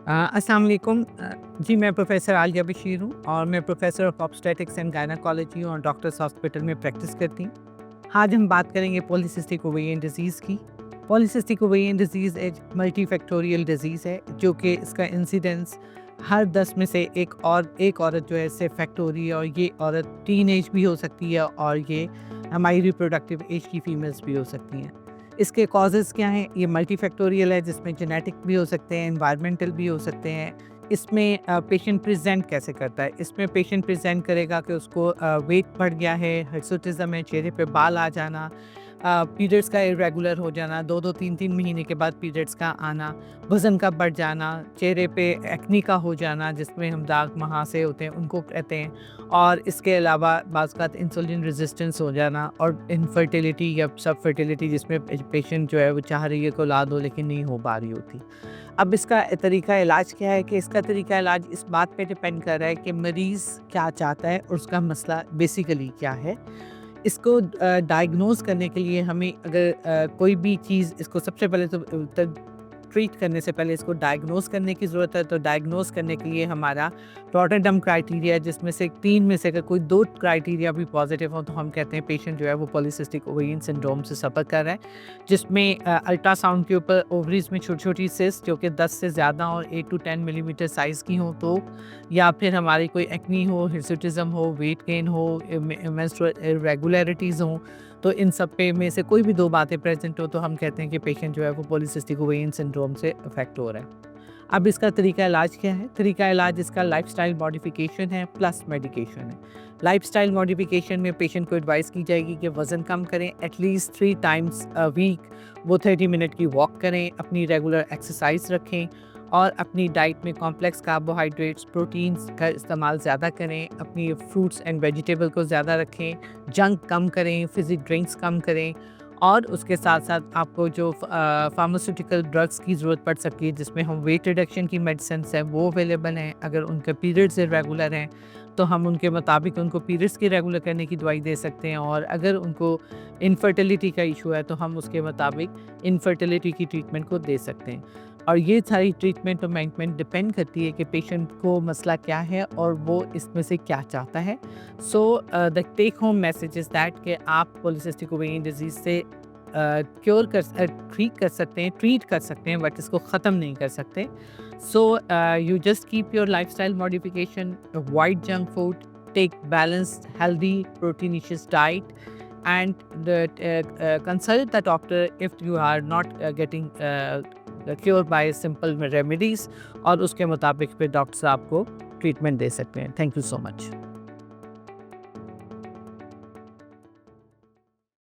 अस्सलाम वालेकुम। जी, मैं प्रोफ़ेसर आलिया बशीर हूँ और मैं professor of obstetrics and gynaecology और डॉक्टर्स हॉस्पिटल में प्रैक्टिस करती हूँ। आज हम बात करेंगे पॉलीसिस्टिक ओवेरियन डिज़ीज़ की। पॉलीसिस्टिक ओवेरियन डिज़ीज़ एक मल्टीफैक्टोरियल डिज़ीज़ है, जो कि इसका इंसिडेंस हर 10 में से एक औरत जो है इससे अफ़ेक्ट हो रही है, और ये औरत टीन एज भी हो सकती है और ये हमारी रिप्रोडक्टिव एज की फ़ीमेल्स भी हो सकती हैं। इसके कॉजेज़ क्या हैं? ये मल्टीफैक्टोरियल है, जिसमें जेनेटिक भी हो सकते हैं, एनवायरमेंटल भी हो सकते हैं। इसमें पेशेंट प्रेज़ेंट कैसे करता है? इसमें पेशेंट प्रेज़ेंट करेगा कि उसको वेट बढ़ गया है, हिर्सुटिज़म है, चेहरे पे बाल आ जाना, पीरियड्स का इर्रेगुलर हो जाना, 2-2 3-3 महीने के बाद पीरियड्स का आना, वज़न का बढ़ जाना, चेहरे पे एक्ने का हो जाना, जिसमें हम दाग महासे होते हैं उनको कहते हैं, और इसके अलावा बाज़ औक़ात इंसुलिन रेज़िस्टेंस हो जाना, और इनफर्टिलिटी या सब फर्टिलिटी, जिसमें पेशेंट जो है वो चाह रही है कि औलाद हो लेकिन नहीं हो पा रही होती। अब इसका तरीका इलाज क्या है? कि इसका तरीका इलाज इस बात पे डिपेंड कर रहा है कि मरीज़ क्या चाहता है और उसका मसला बेसिकली क्या है। इसको डायग्नोज़ करने के लिए हमें अगर कोई भी चीज़, इसको सबसे पहले तो ट्रीट करने से पहले इसको डायग्नोज़ करने की ज़रूरत है। तो डायग्नोज़ करने के लिए हमारा रॉटरडम क्राइटेरिया है, जिसमें से 3 में से अगर कोई 2 क्राइटेरिया भी पॉज़िटिव हो, तो हम कहते हैं पेशेंट जो है वो पॉलीसिस्टिक ओवेरियन सिंड्रोम से सफ़र कर रहा है। जिसमें अल्ट्रासाउंड के ऊपर ओवरीज़ में छोटी-छोटी सिस्ट जो कि 10 से ज़्यादा और 8 टू 10 मिलीमीटर साइज़ की हों तो, या फिर हमारी कोई एक्ने हो, हिर्सुटिज़म हो, वेट गेन हो, मेंस्ट्रुअल इर्रेगुलरिटीज़ हों, तो इन सब पे में से कोई भी 2 बातें प्रेज़ेंट हो, तो हम कहते हैं कि पेशेंट जो है वो पॉलीसिस्टिक ओवेरियन सिंड्रोम से अफ़ेक्ट हो रहा है। अब इसका तरीका इलाज क्या है? तरीका इलाज इसका लाइफ़स्टाइल मॉडिफ़िकेशन है प्लस मेडिकेशन है। लाइफ़स्टाइल मॉडिफ़िकेशन में पेशेंट को एडवाइस की जाएगी कि वज़न कम करें, एटलीस्ट 3 टाइम्स अ वीक वो 30 मिनट की वॉक करें, अपनी रेगुलर एक्सरसाइज रखें, और अपनी डाइट में कॉम्प्लेक्स कार्बोहाइड्रेट्स, प्रोटीन्स का इस्तेमाल ज़्यादा करें, अपनी फ्रूट्स एंड वेजिटेबल को ज़्यादा रखें, जंक कम करें, फ़िज़ी ड्रिंक्स कम करें, और उसके साथ-साथ आपको जो फार्मास्यूटिकल ड्रग्स की ज़रूरत पड़ सकती है, जिसमें हम वेट रिडक्शन की मेडिसिन्स हैं, वो अवेलेबल हैं। अगर उनके पीरियड्स इर्रेगुलर हैं, तो हम उनके मुताबिक उनको पीरियड्स की रेगुलर करने की दवाई दे सकते हैं, और अगर उनको इनफर्टिलिटी का इशू है, तो हम उसके मुताबिक इनफर्टिलिटी की ट्रीटमेंट को दे सकते हैं। और ये सारी ट्रीटमेंट और मैनेजमेंट डिपेंड करती है कि पेशेंट को मसला क्या है और वो इसमें से क्या चाहता है। So the take home message is that कि आप पॉलीसिस्टिक ओवेरियन डिज़ीज़ से ठीक कर सकते हैं, ट्रीट कर सकते हैं, बट इसको ख़त्म नहीं कर सकते। So you just keep your lifestyle modification, avoid junk food, take balanced, healthy, proteinaceous diet, and consult the doctor if you are not getting cure by simple remedies, और उसके मुताबिक फिर डॉक्टर्स आपको ट्रीटमेंट दे सकते हैं। Thank you so much.